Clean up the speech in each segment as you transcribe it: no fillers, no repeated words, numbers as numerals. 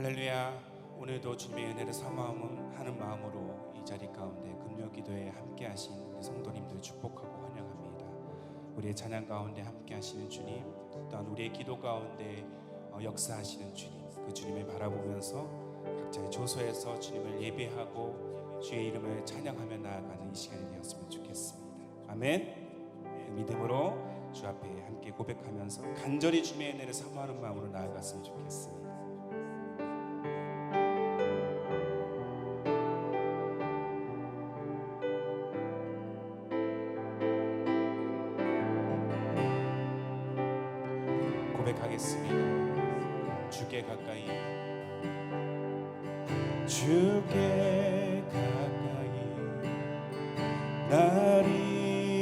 할렐루야. 오늘도 주님의 은혜를 사모하는 마음으로 이 자리 가운데 금요기도에 함께 하신 우리 성도님들 축복하고 환영합니다. 우리의 찬양 가운데 함께 하시는 주님, 또한 우리의 기도 가운데 역사하시는 주님, 그 주님을 바라보면서 각자의 조소에서 주님을 예배하고 주의 이름을 찬양하며 나아가는 이 시간이 되었으면 좋겠습니다. 아멘. 그 믿음으로 주 앞에 함께 고백하면서 간절히 주님의 은혜를 사모하는 마음으로 나아갔으면 좋겠습니다. 고백하겠습니다. 주께 가까이, 주께 가까이 날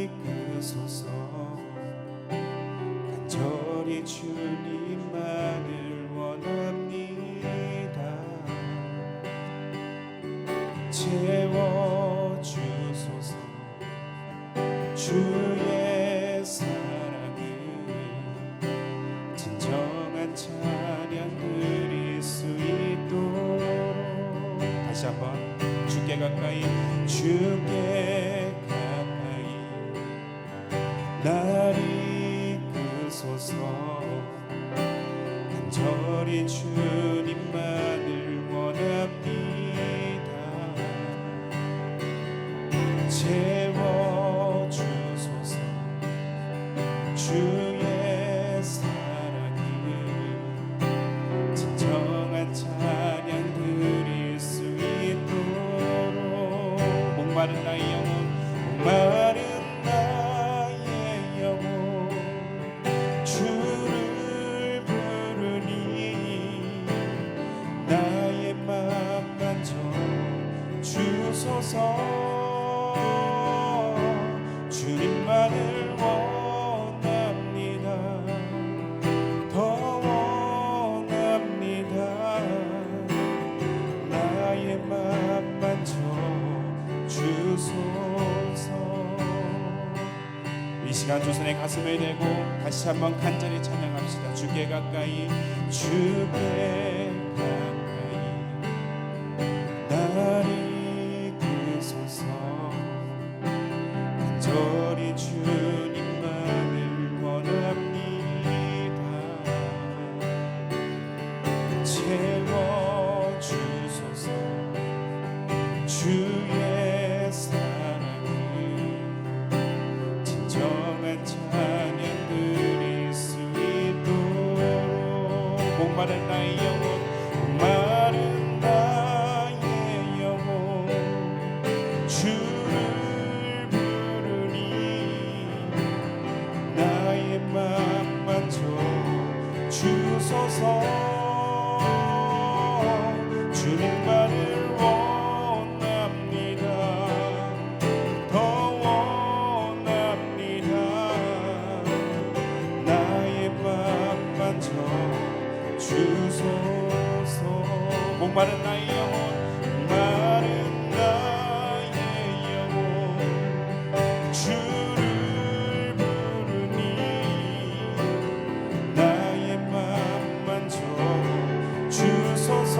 이끄소서. 간절히 주님만을 원합니다. 채워주소서. 주의 사랑을 진정한 찬양 드릴 수 있도록. 다시 한번 주께 가까이, 주께 가까이 날 이끄소서. 간절히 주님만을 원합니다. 채워주소서. 주의 사랑을 진정한 찬양 드릴 수 있도록. 목마른 나의 영혼, 목마른 나의 영혼 주를 부르니 나의 맘 만져 주소서. 주님만을 원합니다. 더 원합니다. 나의 맘 만져 주소서. 이 시간 두 손에 가슴을 대고 다시 한번 간절히 찬양합시다. 주께 가까이, 주께 가까이 날 이끄소서. 간절히 주님만을 원합니다. 채워주소서. 주의 사랑을 진정한 찬양 드릴 수 있도록. 목마른 나의 영혼, 목마른 나의 영혼 주를 부르니 나의 맘 만져 주소서. 주님만을 원합니다. 더 원합니다. 나의 맘 만져 주소서. 목마른 나의 영혼, 목마른 나의 영혼 주를 부르니 나의 맘 만져 주소서.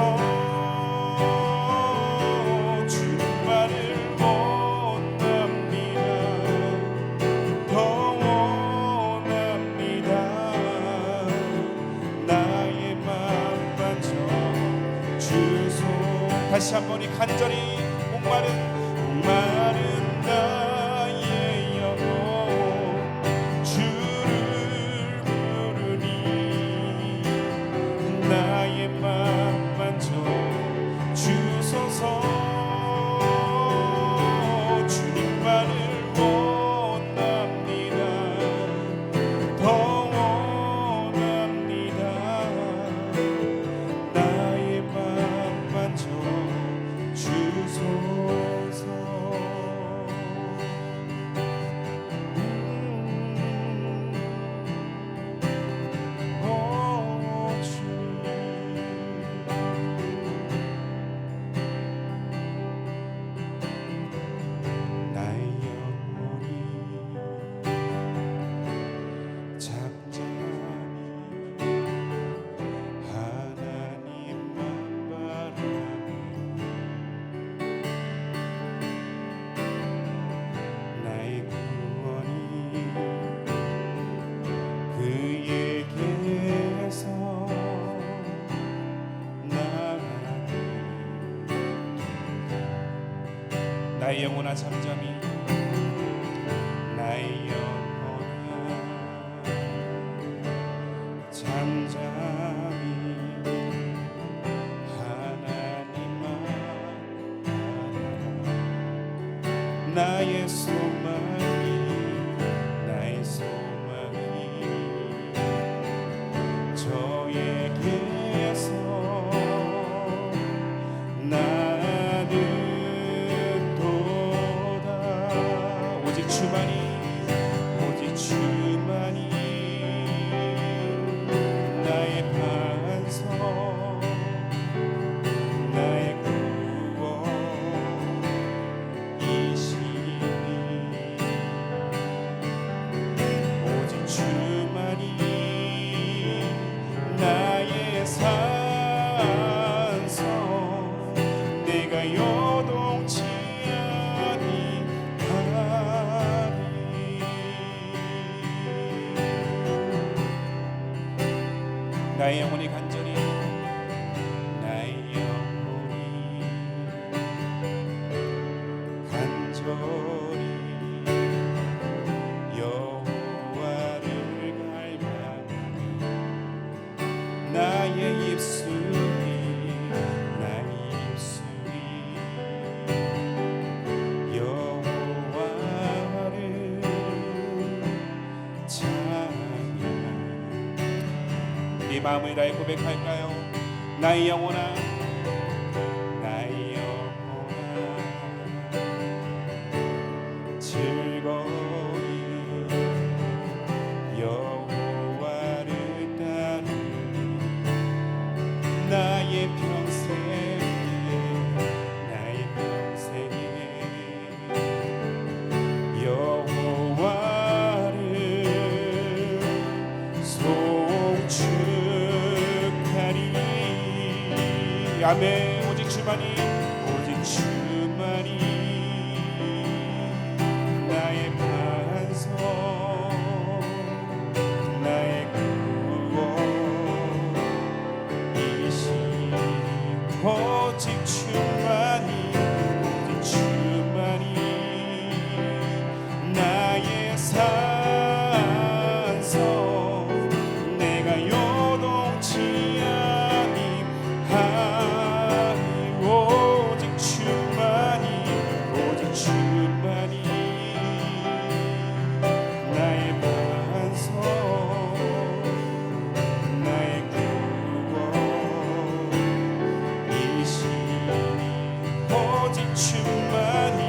다시 한 번이 간절히 목마른 나의 영혼 주를 부르니 나의 맘 만져 주소서. 주님만을 원합니다. 더 원합니다. 나의 맘 만져 주소서. 나의 영혼아 잠잠히 나의 영혼아 잠잠히 하나님만 바라라. 나의 소망이 저에게서 나는 도다. 오직 주만이 나의 반석 나의 구원이시니 오직 주만이 나의 산성 내가 요동치 아니하리. 나의 영혼이 간절히 여호와를 갈망하니 나의 입술이 여호와를 찬양. 이 마음을 다해 고백할까요? 나의 영혼아 즐거이 여호와를 따르니 나의 평생에 여호와를 송축하리. 아멘. 오직 주만이 나의 반석 나의 구원이시니 오직 주만이 나의 산성 내가 요동치 아니하리. 오직 주만이 나의 반석 나의 구원이시니 오직 주만이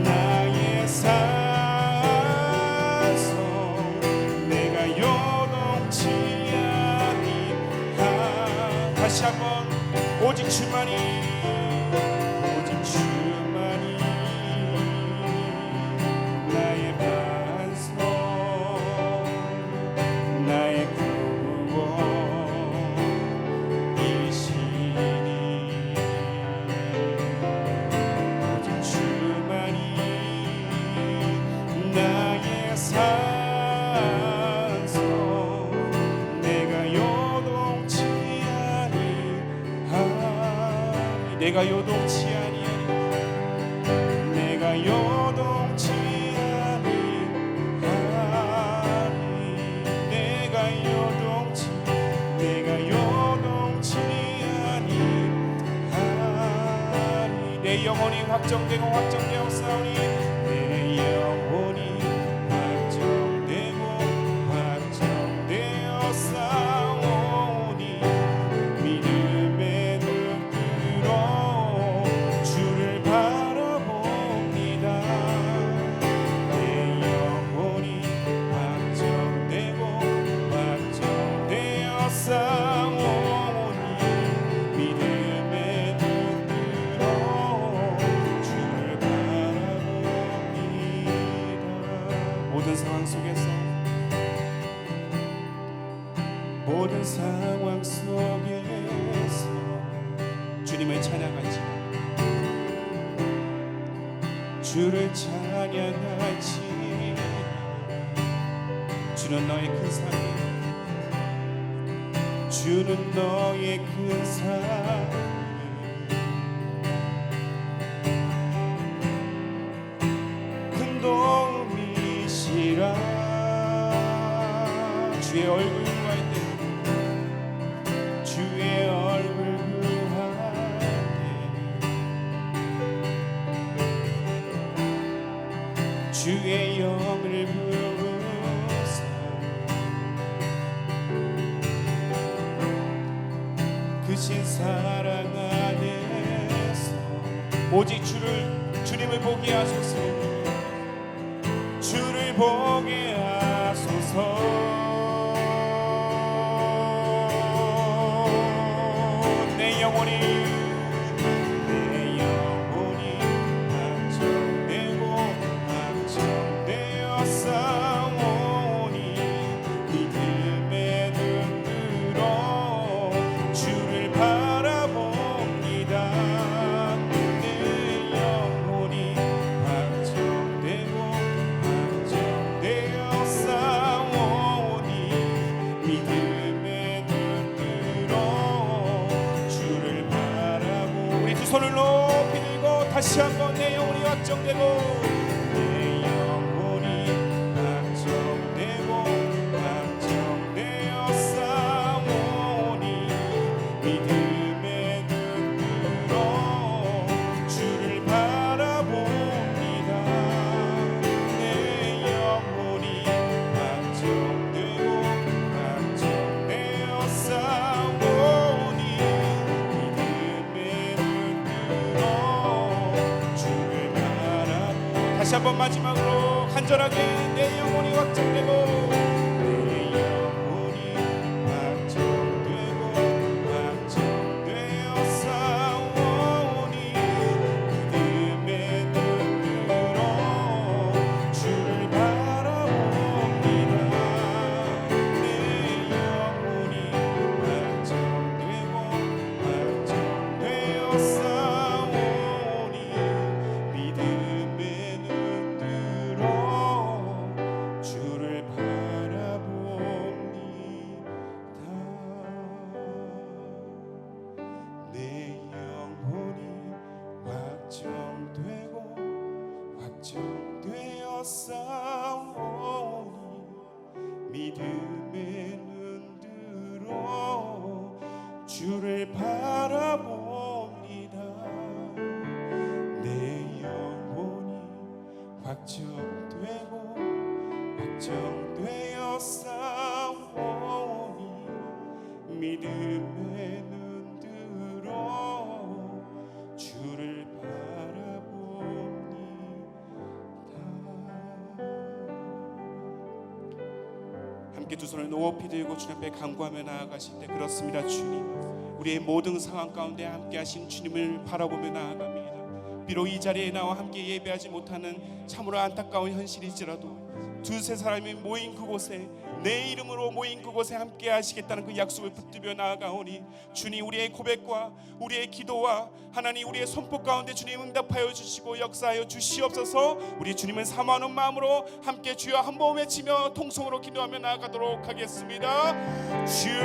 나의 산성 내가 요동치 아니하. 다시 한번 오직 주만이 나의 반석 나의 구원이시니 오직 주만이 나의 산성 내가 요동치 아니하리. 내가 요동치 아니하리. 내가 요동치 아니하리. 내 영혼이 확정되었사오니 내 영혼이 확정되었사오니 믿음의 눈 뜨러 주를 바라봅니다. 내 영혼이 확정되었사오니 믿음의 눈 뜨러 주를 바라봅니다. 모든 상황 속에서 주님을 찬양하지 주를 찬양하지. 주는 너의 큰 사랑 주는 너의 큰 사랑 주의 얼굴 구할 때 주의 얼굴 구할 때 주의 영을 부으사 크신 사랑 안에서 오직 주님을 보게 하소서. 주를 보게 하소서. 내 영혼이 확정되고 확정되어 싸우니 믿음의 눈으로 주를 바라봅니다. 내 영혼이 확정되고 확정되어 싸우니 믿음의 눈으로 주를 바라보. 우리 두 손을 높이 들고 다시 한번 내 영혼이 확정되고 내 영혼이 확정되고 확정되어 싸우니 믿음의 눈으로 주를 바라봅니다. 내 영혼이 확정되고 확정되어 싸우니 믿음의 눈으로 주를 바라보. 다시 한번 마지막으로 간절하게 내 영혼이 확정되고 내 영혼이 확정되고 확정되어 싸우니 믿음의 눈으로 주를 바라봅니다. 내 영혼이 확정되고 확정되어 싸우니 믿음의 눈으로 주를 바라봅니다. 내 영혼이 확정되고 확정되어 싸우니 믿음의 눈으로 주를 바라봅니다. 내 영혼이 확정되고 확정되어 싸우니 믿음의 눈으로 주를 바라봅니다. 함께 두 손을 높이 들고 주님 앞에 간구하며 나아가실 때 그렇습니다. 주님, 우리의 모든 상황 가운데 함께 하신 주님을 바라보며 나아갑니다. 비록 이 자리에 나와 함께 예배하지 못하는 참으로 안타까운 현실이지라도 두세 사람이 모인 그곳에 내 이름으로 모인 그곳에 함께 하시겠다는 그 약속을 붙들며 나아가오니 주님, 우리의 고백과 우리의 기도와 하나님 우리의 선포 가운데 주님 응답하여 주시고 역사하여 주시옵소서. 우리 주님을 사모하는 마음으로 함께 주여 한 번 외치며 통성으로 기도하며 나아가도록 하겠습니다. 주여,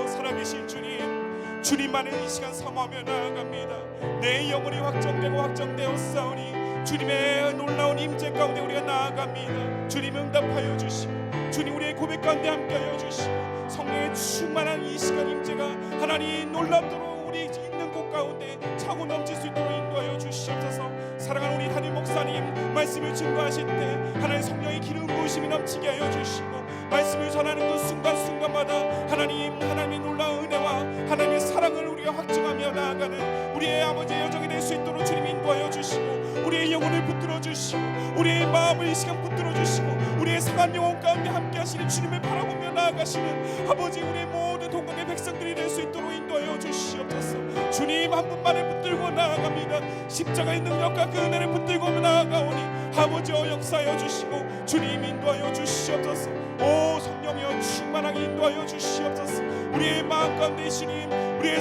살아계신 주님, 주님만을 이 시간 사모하며 나아갑니다. 내 영혼이 확정되고 확정되어 싸우니 주님의 놀라운 임재 가운데 우리가 나아갑니다. 주님 응답하여 주시고 주님 우리의 고백 가운데 함께하여 주시고 성령의 충만한 이 시간 임재가 하나님 놀랍도록 우리 있는 곳 가운데 차고 넘칠 수 있도록 인도하여 주시옵소서. 사랑하는 우리 담임 목사님, 말씀을 증거하실 때 하나님 성령의 기름 부으심이 넘치게 하여 주시고 말씀을 전하는 그 순간순간마다 하나님의 놀라운 은혜와 하나님의 사랑을 우리가 확증하며 나아가는 우리의 아버지의 여정이 될 수 있도록 주님 인도하여 주시고 우리의 영혼을 붙들어 주시고 우리의 마음을 이 시간 붙들어 주시고 우리의 상한 영혼 가운데 함께 하시는 주님을 바라보며 나아가시는 아버지, 우리의 모든 동방의 백성들이 될 수 있도록 인도하여 주시옵소서. 주님 한 분만을 붙들고 나아갑니다. 십자가의 능력과 그 은혜를 붙들고 나아가오니 아버지여 역사하여 주시고 주님 인도하여 주시옵소서. 오 성령이여 충만하게 인도하여 주시옵소서. 우리의 마음 가운데 주님, 우리의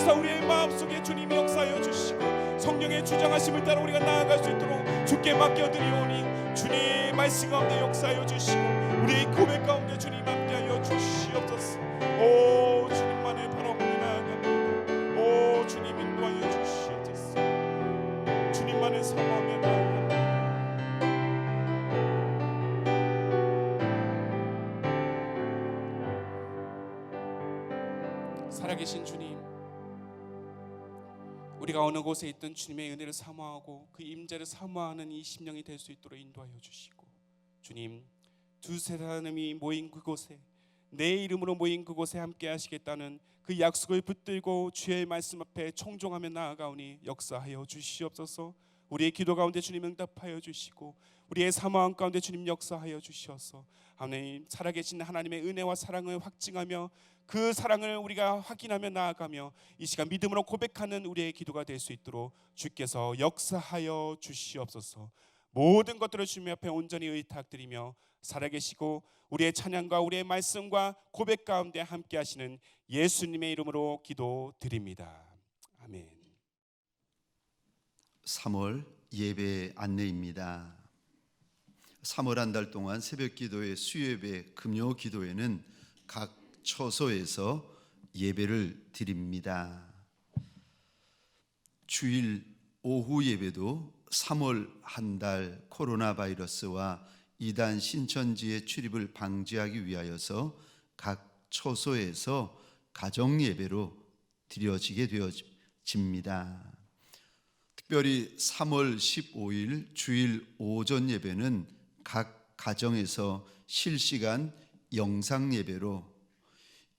마음속에 주님 역사하여 주시고 성령의 주장하심을 따라 우리가 나아갈 수 있도록 주께 맡겨드리오니 주님 말씀 가운데 역사하여 주시고 우리의 고백 가운데 주님 함께하여 주시옵소서. 오 주님만을 바라보며 나아갑니다. 오 주님 인도하여 주시옵소서. 주님만을 사모하며 나아갑니다. 살아계신 주님, 우리가 어느 곳에 있든 주님의 은혜를 사모하고 그 임재를 사모하는 이 심령이 될 수 있도록 인도하여 주시고, 주님, 두세 사람이 모인 그곳에, 내 이름으로 모인 그곳에 함께 하시겠다는 그 약속을 붙들고 주의 말씀 앞에 청종하며 나아가오니 역사하여 주시옵소서. 우리의 기도 가운데 주님 응답하여 주시고, 우리의 사모함 가운데 주님 역사하여 주시옵소서. 하나님, 살아계신 하나님의 은혜와 사랑을 확증하며 그 사랑을 우리가 확인하며 나아가며 이 시간 믿음으로 고백하는 우리의 기도가 될 수 있도록 주께서 역사하여 주시옵소서. 모든 것들을 주님 앞에 온전히 의탁드리며 살아계시고 우리의 찬양과 우리의 말씀과 고백 가운데 함께 하시는 예수님의 이름으로 기도드립니다. 아멘. 3월 예배 안내입니다. 3월 한 달 동안 새벽 기도회, 수요예배, 금요 기도회는 각 처소에서 예배를 드립니다. 주일 오후 예배도 3월 한 달 코로나 바이러스와 이단 신천지의 출입을 방지하기 위하여서 각 처소에서 가정 예배로 드려지게 되어집니다. 특별히 3월 15일 주일 오전 예배는 각 가정에서 실시간 영상 예배로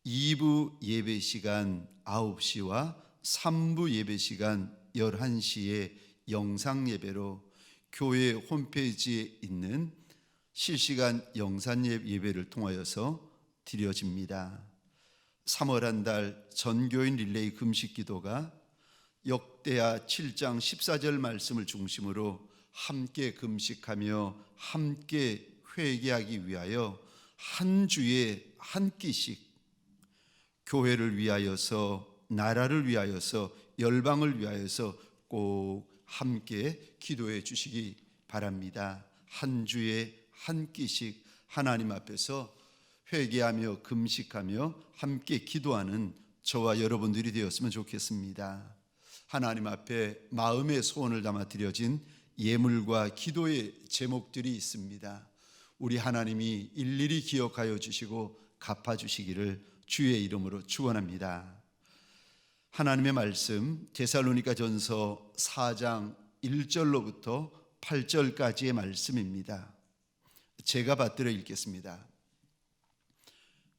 2부 예배 시간 9시와 3부 예배 시간 11시에 영상 예배로 교회 홈페이지에 있는 실시간 영상 예배를 통하여서 드려집니다. 3월 한 달 전교인 릴레이 금식 기도가 역대하 7장 14절 말씀을 중심으로 함께 금식하며 함께 회개하기 위하여 한 주에 한 끼씩 교회를 위하여서, 나라를 위하여서, 열방을 위하여서 꼭 함께 기도해 주시기 바랍니다. 한 주에 한 끼씩 하나님 앞에서 회개하며 금식하며 함께 기도하는 저와 여러분들이 되었으면 좋겠습니다. 하나님 앞에 마음의 소원을 담아 드려진 예물과 기도의 제목들이 있습니다. 우리 하나님이 일일이 기억하여 주시고 갚아주시기를 주의 이름으로 축원합니다. 하나님의 말씀 데살로니가전서 4장 1절로부터 8절까지의 말씀입니다. 제가 받들어 읽겠습니다.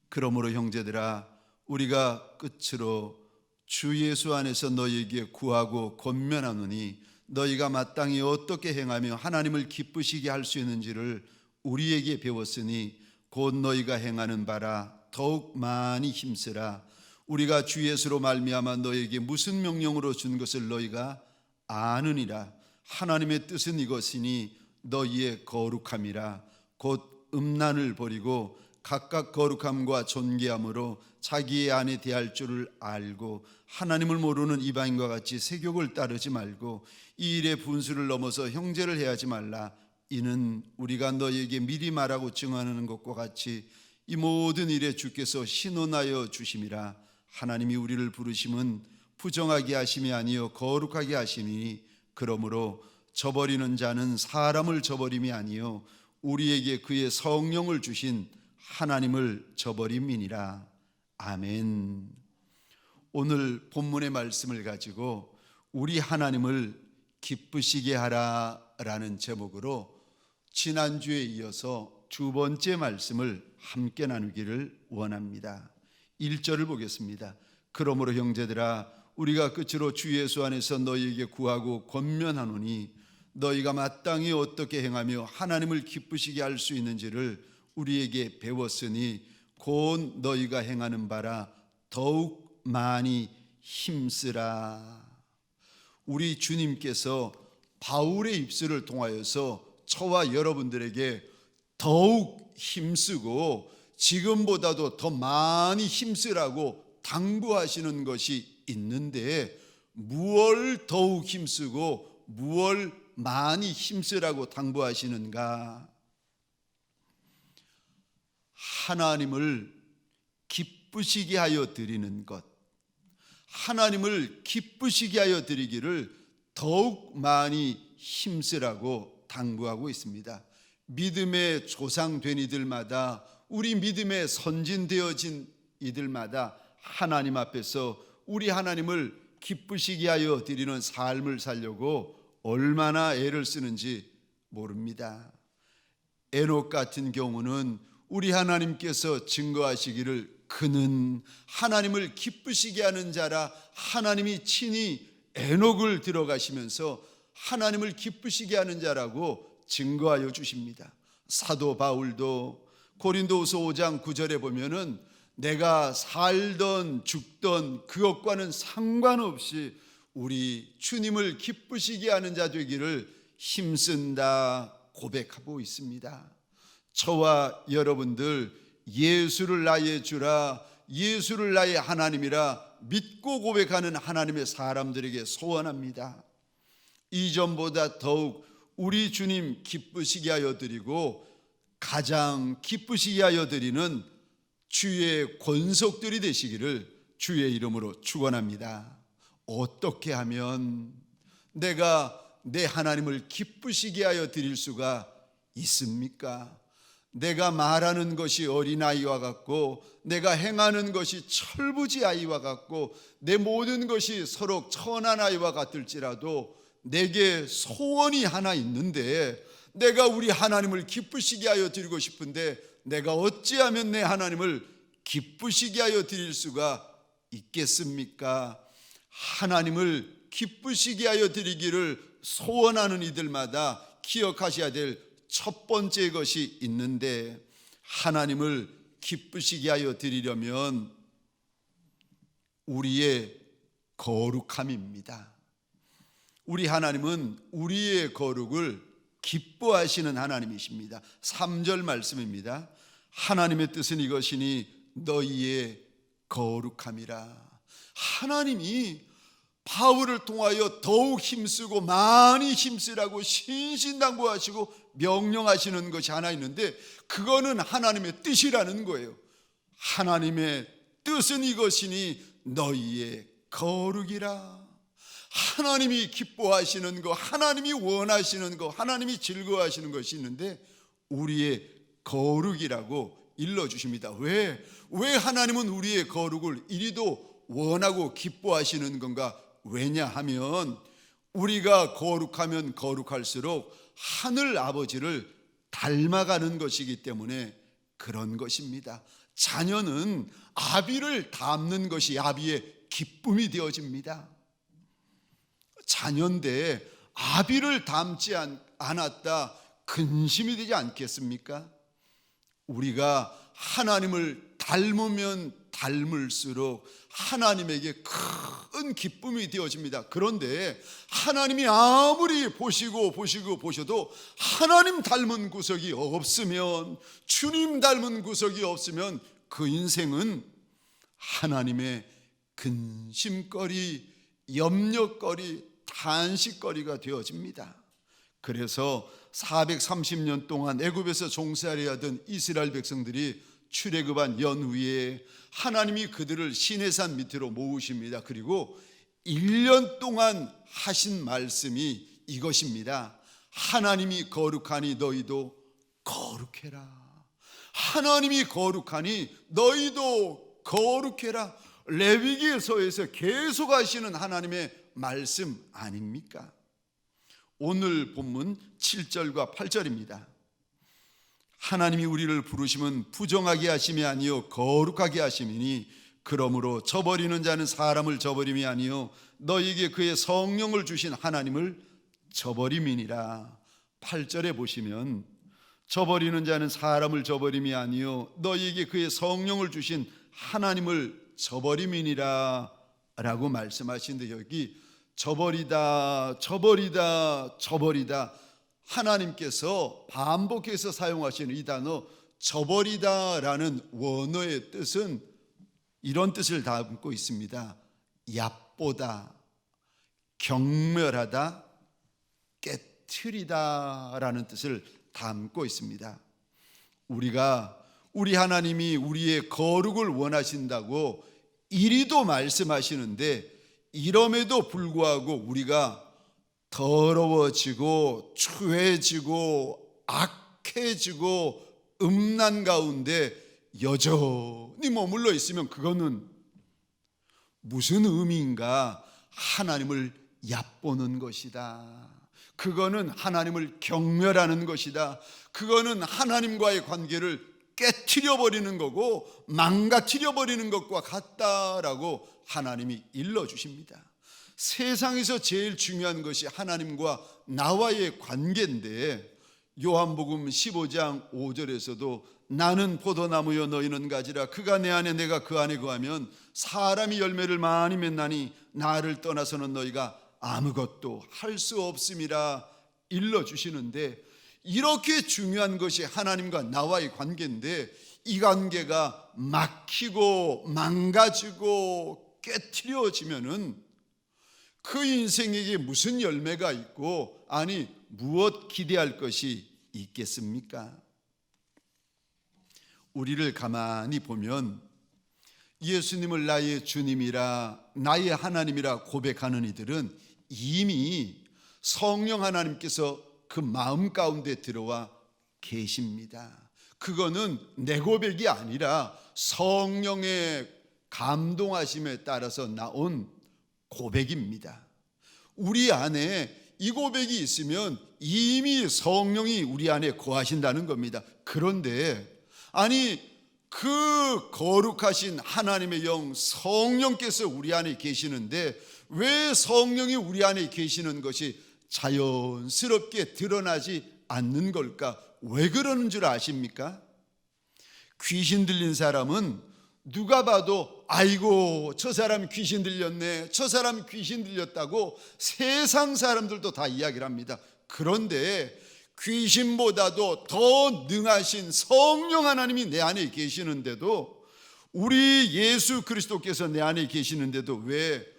그러므로 형제들아, 우리가 끝으로 주 예수 안에서 너희에게 구하고 권면하노니 너희가 마땅히 어떻게 행하며 하나님을 기쁘시게 할 수 있는지를 우리에게 배웠으니 곧 너희가 행하는 바라 더욱 많이 힘쓰라. 우리가 주 예수로 말미암아 너희에게 무슨 명령으로 준 것을 너희가 아느니라. 하나님의 뜻은 이것이니 너희의 거룩함이라. 곧 음란을 버리고 각각 거룩함과 존귀함으로 자기의 아내 대할 줄을 알고 하나님을 모르는 이방인과 같이 세욕을 따르지 말고 이 일의 분수를 넘어서 형제를 해하지 말라. 이는 우리가 너희에게 미리 말하고 증언하는 것과 같이 이 모든 일에 주께서 신원하여 주심이라. 하나님이 우리를 부르심은 부정하게 하심이 아니요 거룩하게 하심이니 그러므로 저버리는 자는 사람을 저버림이 아니요 우리에게 그의 성령을 주신 하나님을 저버림이니라. 아멘. 오늘 본문의 말씀을 가지고 우리 하나님을 기쁘시게 하라라는 제목으로 지난주에 이어서 두 번째 말씀을 함께 나누기를 원합니다. 1절을 보겠습니다. 그러므로 형제들아, 우리가 끝으로 주 예수 안에서 너희에게 구하고 권면하노니 너희가 마땅히 어떻게 행하며 하나님을 기쁘시게 할 수 있는지를 우리에게 배웠으니 곧 너희가 행하는 바라 더욱 많이 힘쓰라. 우리 주님께서 바울의 입술을 통하여서 저와 여러분들에게 더욱 힘쓰고 지금보다도 더 많이 힘쓰라고 당부하시는 것이 있는데 무엇을 더욱 힘쓰고 무엇을 많이 힘쓰라고 당부하시는가? 하나님을 기쁘시게 하여 드리는 것, 하나님을 기쁘시게 하여 드리기를 더욱 많이 힘쓰라고 당부하고 있습니다. 믿음의 조상된 이들마다, 우리 믿음의 선진되어진 이들마다 하나님 앞에서 우리 하나님을 기쁘시게 하여 드리는 삶을 살려고 얼마나 애를 쓰는지 모릅니다. 에녹 같은 경우는 우리 하나님께서 증거하시기를 그는 하나님을 기쁘시게 하는 자라 하나님이 친히 에녹을 들어가시면서 하나님을 기쁘시게 하는 자라고 증거하여 주십니다. 사도 바울도 고린도후서 5장 9절에 보면은 내가 살던 죽던 그것과는 상관없이 우리 주님을 기쁘시게 하는 자 되기를 힘쓴다 고백하고 있습니다. 저와 여러분들 예수를 나의 주라, 예수를 나의 하나님이라 믿고 고백하는 하나님의 사람들에게 소원합니다. 이전보다 더욱 우리 주님 기쁘시게 하여 드리고 가장 기쁘시게 하여 드리는 주의 권속들이 되시기를 주의 이름으로 축원합니다. 어떻게 하면 내가 내 하나님을 기쁘시게 하여 드릴 수가 있습니까? 내가 말하는 것이 어린아이와 같고 내가 행하는 것이 철부지아이와 같고 내 모든 것이 서로 천한 아이와 같을지라도 내게 소원이 하나 있는데 내가 우리 하나님을 기쁘시게 하여 드리고 싶은데 내가 어찌하면 내 하나님을 기쁘시게 하여 드릴 수가 있겠습니까? 하나님을 기쁘시게 하여 드리기를 소원하는 이들마다 기억하셔야 될 첫 번째 것이 있는데 하나님을 기쁘시게 하여 드리려면 우리의 거룩함입니다. 우리 하나님은 우리의 거룩을 기뻐하시는 하나님이십니다. 3절 말씀입니다. 하나님의 뜻은 이것이니 너희의 거룩함이라. 하나님이 바울을 통하여 더욱 힘쓰고 많이 힘쓰라고 신신당부하시고 명령하시는 것이 하나 있는데 그거는 하나님의 뜻이라는 거예요. 하나님의 뜻은 이것이니 너희의 거룩이라. 하나님이 기뻐하시는 것, 하나님이 원하시는 것, 하나님이 즐거워하시는 것이 있는데 우리의 거룩이라고 일러주십니다. 왜 하나님은 우리의 거룩을 이리도 원하고 기뻐하시는 건가? 왜냐하면 우리가 거룩하면 거룩할수록 하늘 아버지를 닮아가는 것이기 때문에 그런 것입니다. 자녀는 아비를 닮는 것이 아비의 기쁨이 되어집니다. 자녀인데 아비를 닮지 않았다 근심이 되지 않겠습니까? 우리가 하나님을 닮으면 닮을수록 하나님에게 큰 기쁨이 되어집니다. 그런데 하나님이 아무리 보셔도 하나님 닮은 구석이 없으면, 주님 닮은 구석이 없으면 그 인생은 하나님의 근심거리, 염려거리, 탄식거리가 되어집니다. 그래서 430년 동안 애굽에서 종살이 하던 이스라엘 백성들이 출애굽한 연후에 하나님이 그들을 시내산 밑으로 모으십니다. 그리고 1년 동안 하신 말씀이 이것입니다. 하나님이 거룩하니 너희도 거룩해라. 하나님이 거룩하니 너희도 거룩해라. 레위기서에서 계속 하시는 하나님의 말씀 아닙니까? 오늘 본문 7절과 8절입니다. 하나님이 우리를 부르심은 부정하게 하심이 아니요 거룩하게 하심이니 그러므로 저버리는 자는 사람을 저버림이 아니요 너희에게 그의 성령을 주신 하나님을 저버림이니라. 8절에 보시면 저버리는 자는 사람을 저버림이 아니요 너희에게 그의 성령을 주신 하나님을 저버림이니라 라고 말씀하시는데 여기 저버리다 하나님께서 반복해서 사용하시는 이 단어 저버리다라는 원어의 뜻은 이런 뜻을 담고 있습니다. 얕보다, 경멸하다, 깨트리다라는 뜻을 담고 있습니다. 우리 하나님이 우리의 거룩을 원하신다고 이리도 말씀하시는데 이럼에도 불구하고 우리가 더러워지고 추해지고 악해지고 음란 가운데 여전히 머물러 있으면 그거는 무슨 의미인가? 하나님을 얕보는 것이다. 그거는 하나님을 경멸하는 것이다. 그거는 하나님과의 관계를 깨트려 버리는 거고 망가뜨려 버리는 것과 같다라고 하나님이 일러주십니다. 세상에서 제일 중요한 것이 하나님과 나와의 관계인데, 요한복음 15장 5절에서도 나는 포도나무여 너희는 가지라 그가 내 안에 내가 그 안에 거하면 사람이 열매를 많이 맺나니 나를 떠나서는 너희가 아무것도 할 수 없음이라 일러주시는데, 이렇게 중요한 것이 하나님과 나와의 관계인데 이 관계가 막히고 망가지고 깨트려지면은 그 인생에게 무슨 열매가 있고, 아니 무엇 기대할 것이 있겠습니까? 우리를 가만히 보면 예수님을 나의 주님이라 나의 하나님이라 고백하는 이들은 이미 성령 하나님께서 그 마음 가운데 들어와 계십니다. 그거는 내 고백이 아니라 성령의 감동하심에 따라서 나온 고백입니다. 우리 안에 이 고백이 있으면 이미 성령이 우리 안에 거하신다는 겁니다. 그런데 아니 그 거룩하신 하나님의 영 성령께서 우리 안에 계시는데 왜 성령이 우리 안에 계시는 것이 자연스럽게 드러나지 않는 걸까? 왜 그러는 줄 아십니까? 귀신 들린 사람은 누가 봐도 아이고 저 사람 귀신 들렸네, 저 사람 귀신 들렸다고 세상 사람들도 다 이야기를 합니다. 그런데 귀신보다도 더 능하신 성령 하나님이 내 안에 계시는데도, 우리 예수 그리스도께서 내 안에 계시는데도 왜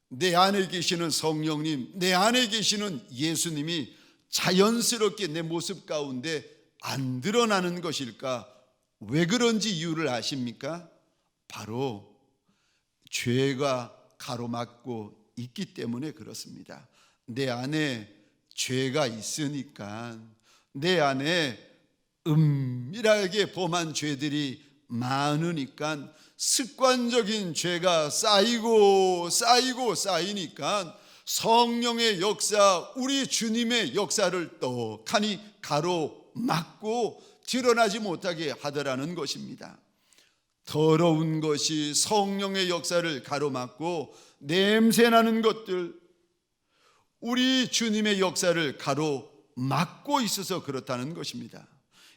내 안에 계시는 성령님, 내 안에 계시는 예수님이 자연스럽게 내 모습 가운데 안 드러나는 것일까? 왜 그런지 이유를 아십니까? 바로 죄가 가로막고 있기 때문에 그렇습니다. 내 안에 죄가 있으니까, 내 안에 은밀하게 범한 죄들이 많으니까 습관적인 죄가 쌓이고 쌓이니까 성령의 역사, 우리 주님의 역사를 떡하니 가로막고 드러나지 못하게 하더라는 것입니다. 더러운 것이 성령의 역사를 가로막고 냄새나는 것들, 우리 주님의 역사를 가로막고 있어서 그렇다는 것입니다.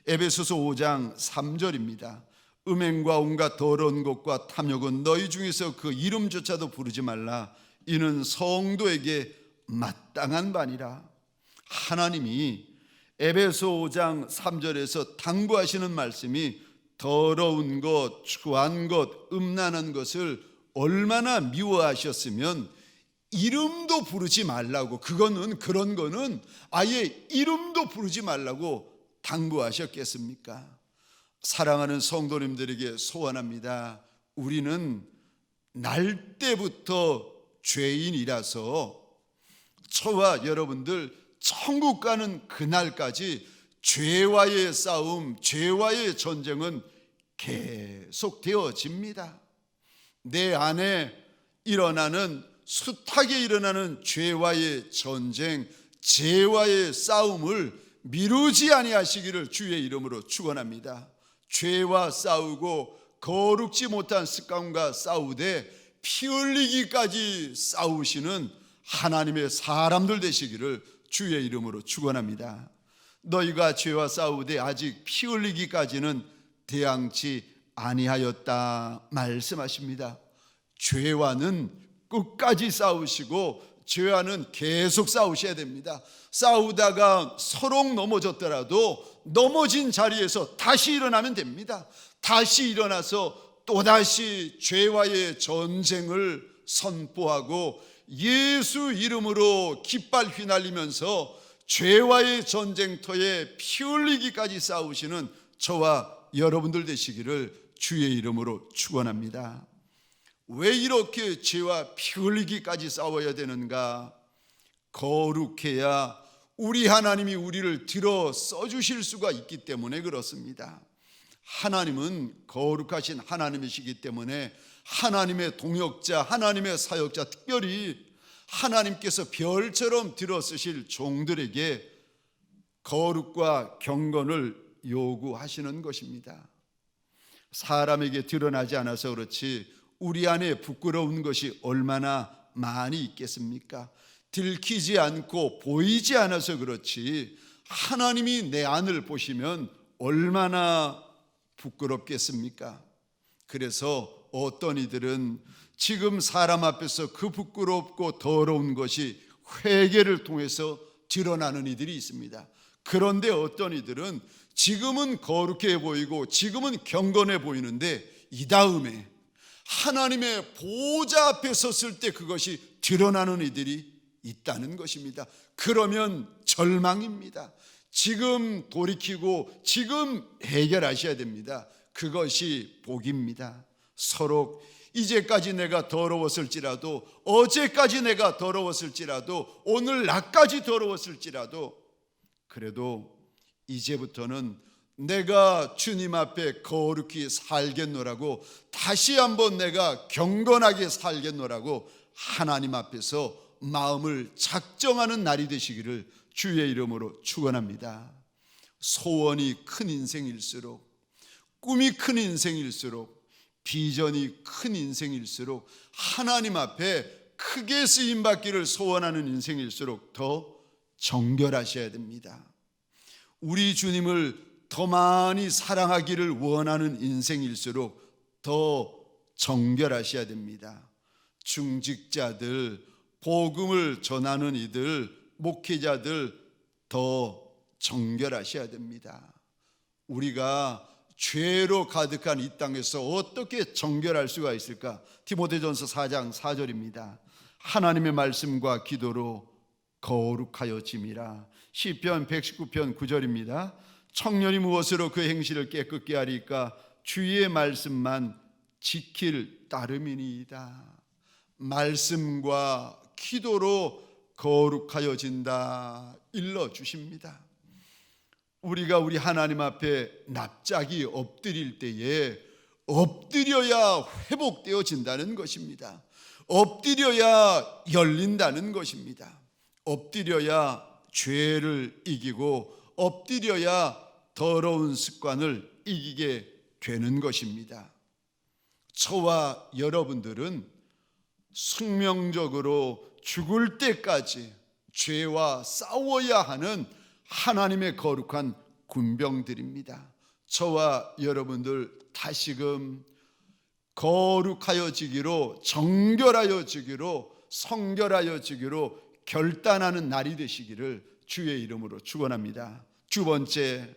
에베소서 5장 3절입니다. 음행과 온갖 더러운 것과 탐욕은 너희 중에서 그 이름조차도 부르지 말라. 이는 성도에게 마땅한 바니라. 하나님이 에베소 5장 3절에서 당부하시는 말씀이 더러운 것, 추한 것, 음란한 것을 얼마나 미워하셨으면 이름도 부르지 말라고, 그런 거는 아예 이름도 부르지 말라고 당부하셨겠습니까? 사랑하는 성도님들에게 소원합니다. 우리는 날 때부터 죄인이라서 저와 여러분들 천국 가는 그날까지 죄와의 싸움, 죄와의 전쟁은 계속되어집니다. 내 안에 일어나는, 숱하게 일어나는 죄와의 전쟁, 죄와의 싸움을 미루지 아니하시기를 주의 이름으로 축원합니다. 죄와 싸우고 거룩지 못한 습관과 싸우되 피 흘리기까지 싸우시는 하나님의 사람들 되시기를 주의 이름으로 축원합니다. 너희가 죄와 싸우되 아직 피 흘리기까지는 대항치 아니하였다 말씀하십니다. 죄와는 끝까지 싸우시고 죄와는 계속 싸우셔야 됩니다. 싸우다가 서로 넘어졌더라도 넘어진 자리에서 다시 일어나면 됩니다. 다시 일어나서 또다시 죄와의 전쟁을 선포하고 예수 이름으로 깃발 휘날리면서 죄와의 전쟁터에 피 흘리기까지 싸우시는 저와 여러분들 되시기를 주의 이름으로 축원합니다. 왜 이렇게 죄와 피 흘리기까지 싸워야 되는가? 거룩해야 우리 하나님이 우리를 들어 써주실 수가 있기 때문에 그렇습니다. 하나님은 거룩하신 하나님이시기 때문에 하나님의 동역자, 하나님의 사역자, 특별히 하나님께서 별처럼 들어쓰실 종들에게 거룩과 경건을 요구하시는 것입니다. 사람에게 드러나지 않아서 그렇지 우리 안에 부끄러운 것이 얼마나 많이 있겠습니까? 들키지 않고 보이지 않아서 그렇지 하나님이 내 안을 보시면 얼마나 부끄럽겠습니까? 그래서 어떤 이들은 지금 사람 앞에서 그 부끄럽고 더러운 것이 회개를 통해서 드러나는 이들이 있습니다. 그런데 어떤 이들은 지금은 거룩해 보이고 지금은 경건해 보이는데 이 다음에 하나님의 보좌 앞에 섰을 때 그것이 드러나는 이들이 있다는 것입니다. 그러면 절망입니다. 지금 돌이키고 지금 해결하셔야 됩니다. 그것이 복입니다. 서로 이제까지 내가 더러웠을지라도, 어제까지 내가 더러웠을지라도, 오늘 나까지 더러웠을지라도, 그래도 이제부터는 내가 주님 앞에 거룩히 살겠노라고, 다시 한번 내가 경건하게 살겠노라고 하나님 앞에서 마음을 작정하는 날이 되시기를 주의 이름으로 축원합니다. 소원이 큰 인생일수록, 꿈이 큰 인생일수록, 비전이 큰 인생일수록, 하나님 앞에 크게 쓰임받기를 소원하는 인생일수록 더 정결하셔야 됩니다. 우리 주님을 더 많이 사랑하기를 원하는 인생일수록 더 정결하셔야 됩니다. 중직자들, 복음을 전하는 이들, 목회자들 더 정결하셔야 됩니다. 우리가 죄로 가득한 이 땅에서 어떻게 정결할 수가 있을까? 디모데전서 4장 4절입니다. 하나님의 말씀과 기도로 거룩하여짐이라. 시편 119편 9절입니다. 청년이 무엇으로 그 행실을 깨끗게 하리까? 주의 말씀만 지킬 따름이니이다. 말씀과 기도로 거룩하여진다 일러주십니다. 우리가 우리 하나님 앞에 납작이 엎드릴 때에 엎드려야 회복되어진다는 것입니다. 엎드려야 열린다는 것입니다. 엎드려야 죄를 이기고 엎드려야 더러운 습관을 이기게 되는 것입니다. 저와 여러분들은 숙명적으로 죽을 때까지 죄와 싸워야 하는 하나님의 거룩한 군병들입니다. 저와 여러분들 다시금 거룩하여지기로, 정결하여지기로, 성결하여지기로 결단하는 날이 되시기를 주의 이름으로 축원합니다. 두 번째,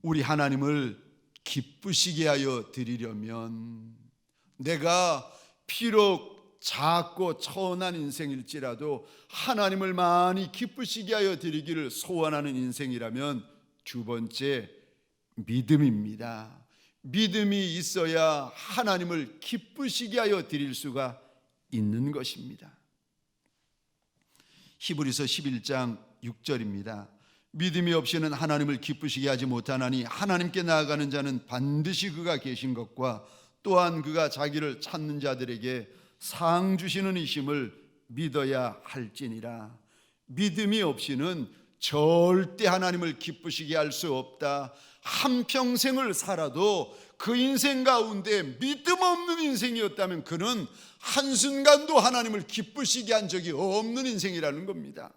우리 하나님을 기쁘시게 하여 드리려면, 내가 비록 작고 천한 인생일지라도 하나님을 많이 기쁘시게 하여 드리기를 소원하는 인생이라면 두 번째, 믿음입니다. 믿음이 있어야 하나님을 기쁘시게 하여 드릴 수가 있는 것입니다. 히브리서 11장 6절입니다. 믿음이 없이는 하나님을 기쁘시게 하지 못하나니 하나님께 나아가는 자는 반드시 그가 계신 것과 또한 그가 자기를 찾는 자들에게 상 주시는 이심을 믿어야 할지니라. 믿음이 없이는 절대 하나님을 기쁘시게 할 수 없다. 한평생을 살아도 그 인생 가운데 믿음 없는 인생이었다면 그는 한순간도 하나님을 기쁘시게 한 적이 없는 인생이라는 겁니다.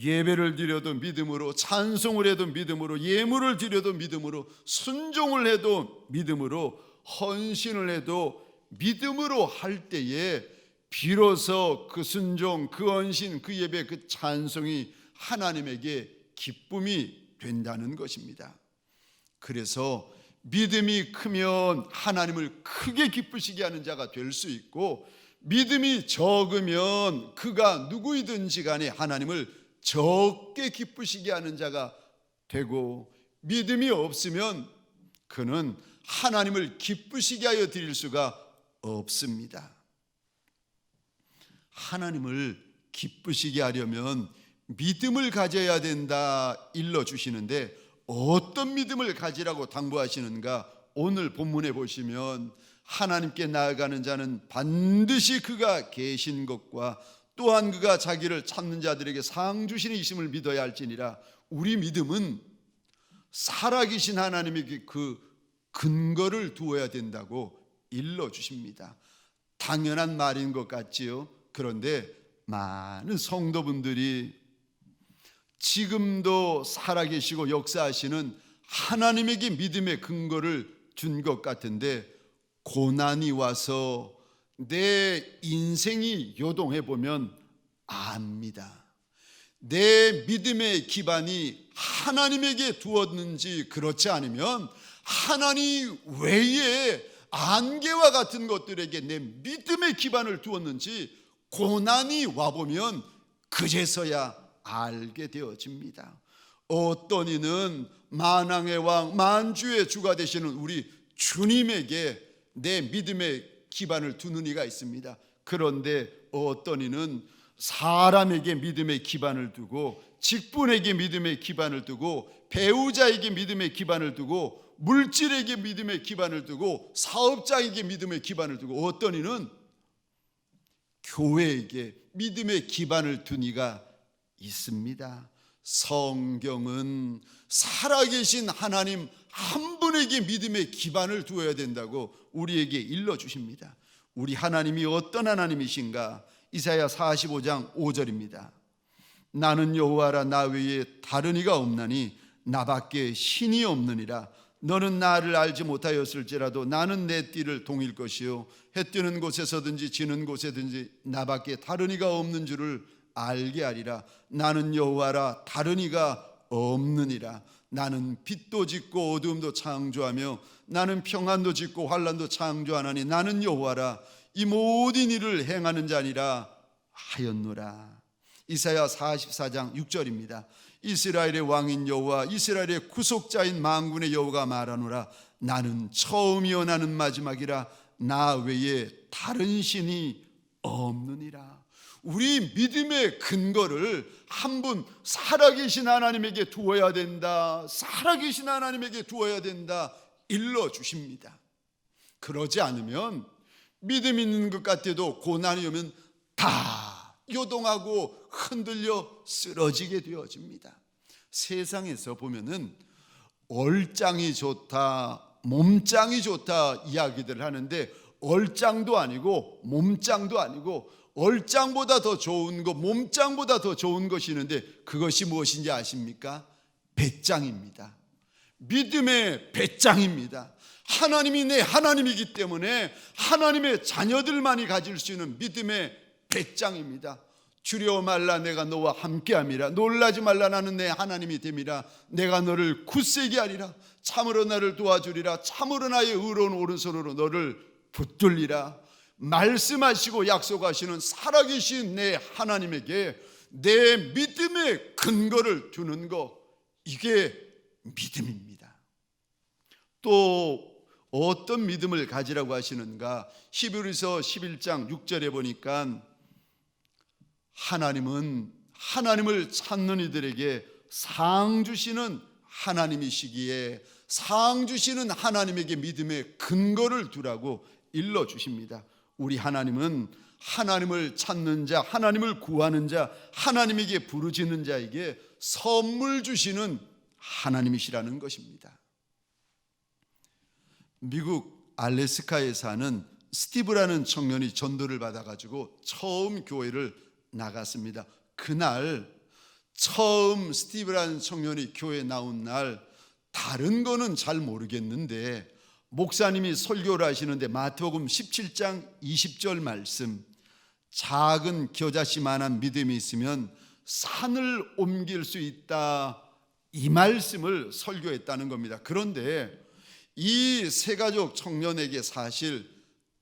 예배를 드려도 믿음으로, 찬송을 해도 믿음으로, 예물을 드려도 믿음으로, 순종을 해도 믿음으로, 헌신을 해도 믿음으로 할 때에 비로소 그 순종, 그 헌신, 그 예배, 그 찬송이 하나님에게 기쁨이 된다는 것입니다. 그래서 믿음이 크면 하나님을 크게 기쁘시게 하는 자가 될 수 있고, 믿음이 적으면 그가 누구이든지 간에 하나님을 적게 기쁘시게 하는 자가 되고, 믿음이 없으면 그는 하나님을 기쁘시게 하여 드릴 수가 없습니다. 하나님을 기쁘시게 하려면 믿음을 가져야 된다 일러주시는데, 어떤 믿음을 가지라고 당부하시는가? 오늘 본문에 보시면 하나님께 나아가는 자는 반드시 그가 계신 것과 또한 그가 자기를 찾는 자들에게 상 주시는 이심을 믿어야 할지니라. 우리 믿음은 살아계신 하나님에게 그 근거를 두어야 된다고 일러주십니다. 당연한 말인 것 같지요. 그런데 많은 성도분들이 지금도 살아계시고 역사하시는 하나님에게 믿음의 근거를 준 것 같은데, 고난이 와서 내 인생이 요동해 보면 압니다. 내 믿음의 기반이 하나님에게 두었는지, 그렇지 않으면 하나님 외에 안개와 같은 것들에게 내 믿음의 기반을 두었는지 고난이 와보면 그제서야 알게 되어집니다. 어떤 이는 만왕의 왕 만주의 주가 되시는 우리 주님에게 내 믿음의 기반을 두는 이가 있습니다. 그런데 어떤 이는 사람에게 믿음의 기반을 두고, 직분에게 믿음의 기반을 두고, 배우자에게 믿음의 기반을 두고, 물질에게 믿음의 기반을 두고, 사업자에게 믿음의 기반을 두고, 어떤 이는 교회에게 믿음의 기반을 둔 이가 있습니다. 성경은 살아계신 하나님 한 분에게 믿음의 기반을 두어야 된다고 우리에게 일러주십니다. 우리 하나님이 어떤 하나님이신가? 이사야 45장 5절입니다. 나는 여호와라, 나 외에 다른 이가 없나니 나밖에 신이 없느니라. 너는 나를 알지 못하였을지라도 나는 내 띠를 동일 것이요 해 뜨는 곳에서든지 지는 곳에든지 나밖에 다른 이가 없는 줄을 알게 하리라. 나는 여호와라, 다른 이가 없느니라. 나는 빛도 짓고 어두움도 창조하며 나는 평안도 짓고 환난도 창조하나니 나는 여호와라, 이 모든 일을 행하는 자니라 하였노라. 이사야 44장 6절입니다. 이스라엘의 왕인 여호와, 이스라엘의 구속자인 만군의 여호와가 말하노라. 나는 처음이요 나는 마지막이라. 나 외에 다른 신이 없느니라. 우리 믿음의 근거를 한 분 살아계신 하나님에게 두어야 된다, 살아계신 하나님에게 두어야 된다 일러주십니다. 그러지 않으면 믿음 있는 것 같아도 고난이 오면 다 요동하고 흔들려 쓰러지게 되어집니다. 세상에서 보면은 얼짱이 좋다, 몸짱이 좋다 이야기들 하는데, 얼짱도 아니고 몸짱도 아니고 얼짱보다 더 좋은 것, 몸짱보다 더 좋은 것이 있는데 그것이 무엇인지 아십니까? 배짱입니다. 믿음의 배짱입니다. 하나님이 내 하나님이기 때문에 하나님의 자녀들만이 가질 수 있는 믿음의 배짱입니다. 두려워 말라, 내가 너와 함께함이라. 놀라지 말라, 나는 내 하나님이 됨이라. 내가 너를 굳세게 하리라. 참으로 나를 도와주리라. 참으로 나의 의로운 오른손으로 너를 붙들리라. 말씀하시고 약속하시는 살아계신 내 하나님에게 내 믿음의 근거를 두는 것, 이게 믿음입니다. 또 어떤 믿음을 가지라고 하시는가? 히브리서 11장 6절에 보니까 하나님은 하나님을 찾는 이들에게 상 주시는 하나님이시기에 상 주시는 하나님에게 믿음의 근거를 두라고 일러주십니다. 우리 하나님은 하나님을 찾는 자, 하나님을 구하는 자, 하나님에게 부르짖는 자에게 선물 주시는 하나님이시라는 것입니다. 미국 알래스카에 사는 스티브라는 청년이 전도를 받아가지고 처음 교회를 나갔습니다. 그날 처음 스티브라는 청년이 교회에 나온 날, 다른 거는 잘 모르겠는데 목사님이 설교를 하시는데 마태복음 17장 20절 말씀, 작은 겨자씨만한 믿음이 있으면 산을 옮길 수 있다, 이 말씀을 설교했다는 겁니다. 그런데 이 세가족 청년에게 사실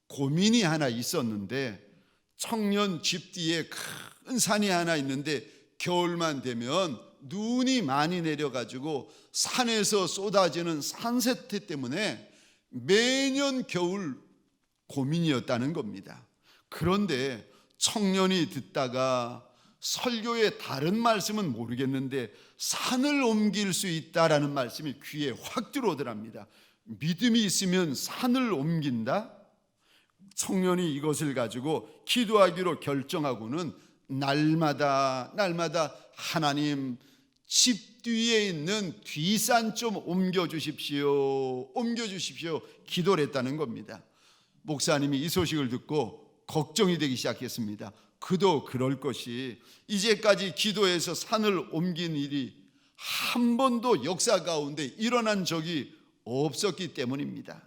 고민이 하나 있었는데, 청년 집 뒤에 큰 산이 하나 있는데 겨울만 되면 눈이 많이 내려가지고 산에서 쏟아지는 산세태 때문에 매년 겨울 고민이었다는 겁니다. 그런데 청년이 듣다가 설교의 다른 말씀은 모르겠는데 산을 옮길 수 있다라는 말씀이 귀에 확 들어오더랍니다. 믿음이 있으면 산을 옮긴다? 청년이 이것을 가지고 기도하기로 결정하고는 날마다 하나님, 집 뒤에 있는 뒷산 좀 옮겨주십시오 기도를 했다는 겁니다. 목사님이 이 소식을 듣고 걱정이 되기 시작했습니다. 그도 그럴 것이 이제까지 기도해서 산을 옮긴 일이 한 번도 역사 가운데 일어난 적이 없었기 때문입니다.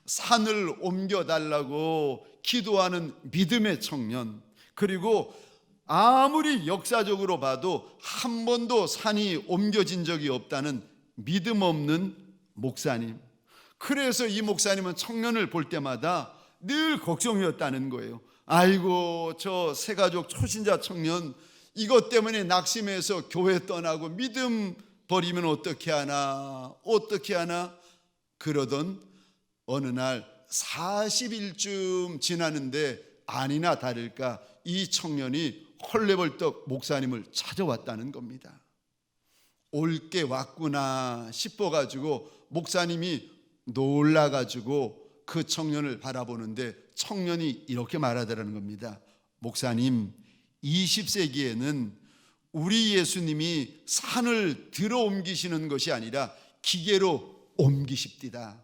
산을 옮겨달라고 기도하는 믿음의 청년, 그리고 아무리 역사적으로 봐도 한 번도 산이 옮겨진 적이 없다는 믿음 없는 목사님. 그래서 이 목사님은 청년을 볼 때마다 늘 걱정이었다는 거예요. 아이고, 저 새가족 초신자 청년 이것 때문에 낙심해서 교회 떠나고 믿음 버리면 어떻게 하나 그러던 어느 날 40일쯤 지나는데 아니나 다를까 이 청년이 헐레벌떡 목사님을 찾아왔다는 겁니다. 올 게 왔구나 싶어가지고 목사님이 놀라가지고 그 청년을 바라보는데 청년이 이렇게 말하더라는 겁니다. 목사님, 20세기에는 우리 예수님이 산을 들어 옮기시는 것이 아니라 기계로 옮기십디다.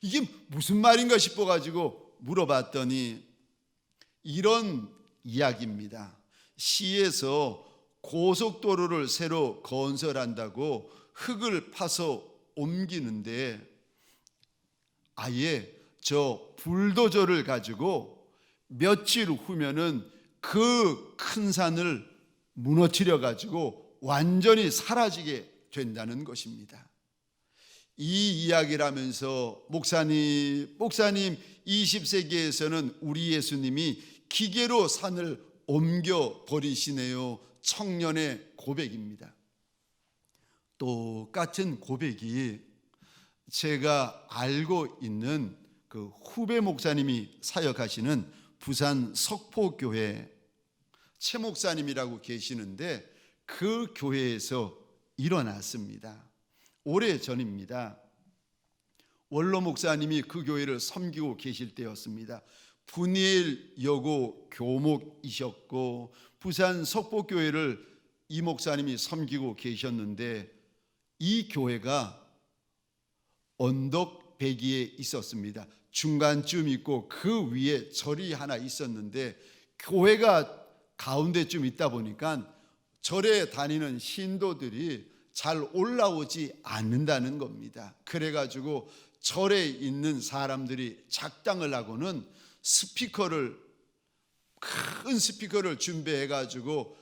이게 무슨 말인가 싶어가지고 물어봤더니 이런 이야기입니다. 시에서 고속도로를 새로 건설한다고 흙을 파서 옮기는데 아예 저 불도저를 가지고 며칠 후면은 그 큰 산을 무너뜨려 가지고 완전히 사라지게 된다는 것입니다. 이 이야기를 하면서 목사님 20세기에서는 우리 예수님이 기계로 산을 옮겨 버리시네요. 청년의 고백입니다. 똑같은 고백이 제가 알고 있는 그 후배 목사님이 사역하시는 부산 석포교회 최 목사님이라고 계시는데 그 교회에서 일어났습니다. 오래전입니다. 원로 목사님이 그 교회를 섬기고 계실 때였습니다. 분이엘 여고 교목이셨고 부산 석포교회를 이 목사님이 섬기고 계셨는데 이 교회가 언덕배기에 있었습니다. 중간쯤 있고 그 위에 절이 하나 있었는데 교회가 가운데쯤 있다 보니까 절에 다니는 신도들이 잘 올라오지 않는다는 겁니다. 그래가지고 절에 있는 사람들이 작당을 하고는 큰 스피커를 준비해가지고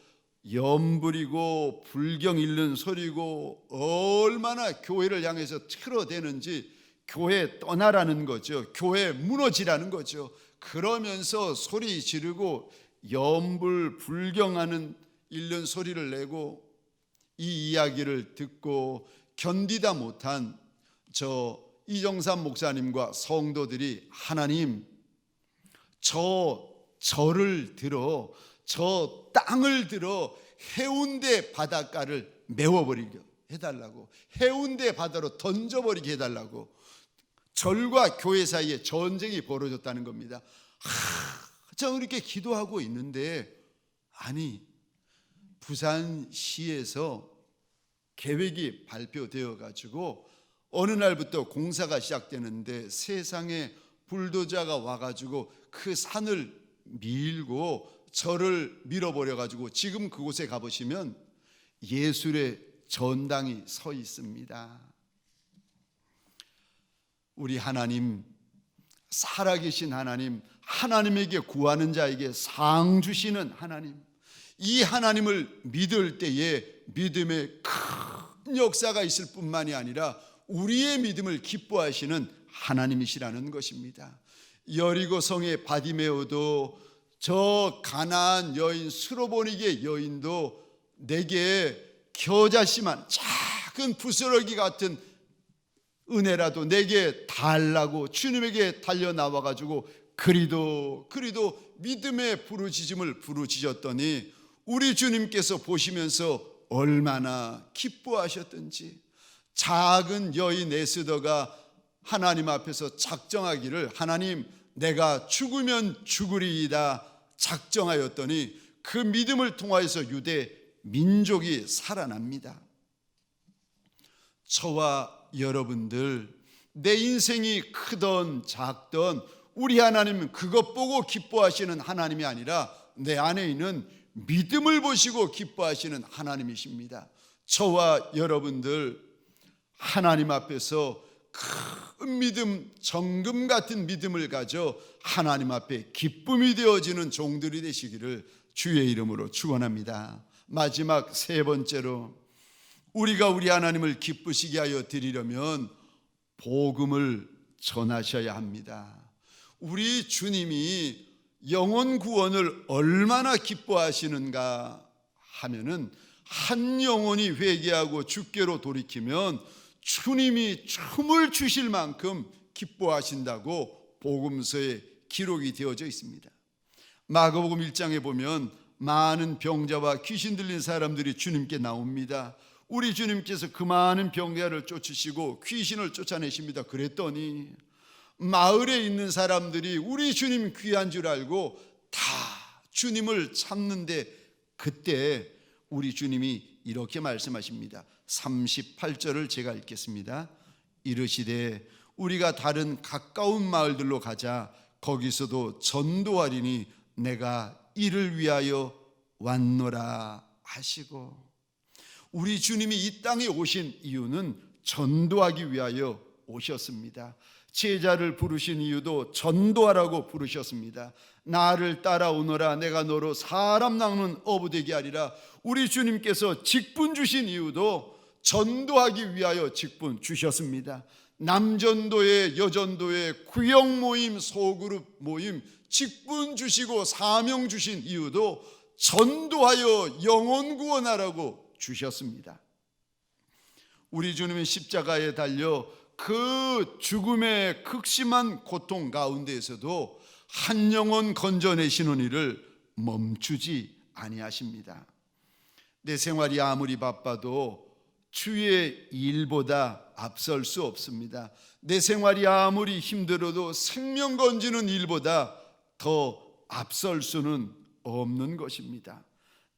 연불이고 불경 읽는 소리고 얼마나 교회를 향해서 틀어대는지 교회 떠나라는 거죠. 교회 무너지라는 거죠. 그러면서 소리 지르고 연불 불경하는 읽는 소리를 내고 이 이야기를 듣고 견디다 못한 저 이정삼 목사님과 성도들이 하나님, 저 절을 들어 저 땅을 들어 해운대 바닷가를 메워버리게 해달라고, 해운대 바다로 던져버리게 해달라고 절과 교회 사이에 전쟁이 벌어졌다는 겁니다. 저 이렇게 기도하고 있는데 아니 부산시에서 계획이 발표되어 가지고 어느 날부터 공사가 시작되는데 세상에 불도저가 와가지고 그 산을 밀고 절을 밀어버려 가지고 지금 그곳에 가보시면 예술의 전당이 서 있습니다. 우리 하나님, 살아계신 하나님, 하나님에게 구하는 자에게 상 주시는 하나님, 이 하나님을 믿을 때에 믿음의 큰 역사가 있을 뿐만이 아니라 우리의 믿음을 기뻐하시는 하나님이시라는 것입니다. 여리고 성의 바디메오도 저 가나안 여인 수로보니게 여인도 내게 겨자씨만 작은 부스러기 같은 은혜라도 내게 달라고 주님에게 달려 나와가지고 그리도 믿음의 부르짖음을 부르짖었더니 우리 주님께서 보시면서 얼마나 기뻐하셨던지, 작은 여인 에스더가 하나님 앞에서 작정하기를 하나님 내가 죽으면 죽으리이다 작정하였더니 그 믿음을 통하여서 유대 민족이 살아납니다. 저와 여러분들, 내 인생이 크던 작던 우리 하나님은 그것 보고 기뻐하시는 하나님이 아니라 내 안에 있는 믿음을 보시고 기뻐하시는 하나님이십니다. 저와 여러분들 하나님 앞에서 큰 믿음, 정금 같은 믿음을 가져 하나님 앞에 기쁨이 되어지는 종들이 되시기를 주의 이름으로 축원합니다. 마지막 세 번째로, 우리가 우리 하나님을 기쁘시게 하여 드리려면 복음을 전하셔야 합니다. 우리 주님이 영혼 구원을 얼마나 기뻐하시는가 하면은, 한 영혼이 회개하고 주께로 돌이키면 주님이 춤을 추실 만큼 기뻐하신다고 복음서에 기록이 되어져 있습니다. 마가복음 1장에 보면 많은 병자와 귀신 들린 사람들이 주님께 나옵니다. 우리 주님께서 그 많은 병자를 쫓으시고 귀신을 쫓아내십니다. 그랬더니 마을에 있는 사람들이 우리 주님 귀한 줄 알고 다 주님을 찾는데, 그때 우리 주님이 이렇게 말씀하십니다. 38절을 제가 읽겠습니다. 이르시되 우리가 다른 가까운 마을들로 가자. 거기서도 전도하리니 내가 이를 위하여 왔노라 하시고, 우리 주님이 이 땅에 오신 이유는 전도하기 위하여 오셨습니다. 제자를 부르신 이유도 전도하라고 부르셨습니다. 나를 따라오너라, 내가 너로 사람 낚는 어부 되게 하리라. 우리 주님께서 직분 주신 이유도 전도하기 위하여 직분 주셨습니다. 남전도회, 여전도회, 구역 모임, 소그룹 모임 직분 주시고 사명 주신 이유도 전도하여 영혼 구원하라고 주셨습니다. 우리 주님은 십자가에 달려 그 죽음의 극심한 고통 가운데에서도 한 영혼 건져내시는 일을 멈추지 아니하십니다. 내 생활이 아무리 바빠도 주의 일보다 앞설 수 없습니다. 내 생활이 아무리 힘들어도 생명 건지는 일보다 더 앞설 수는 없는 것입니다.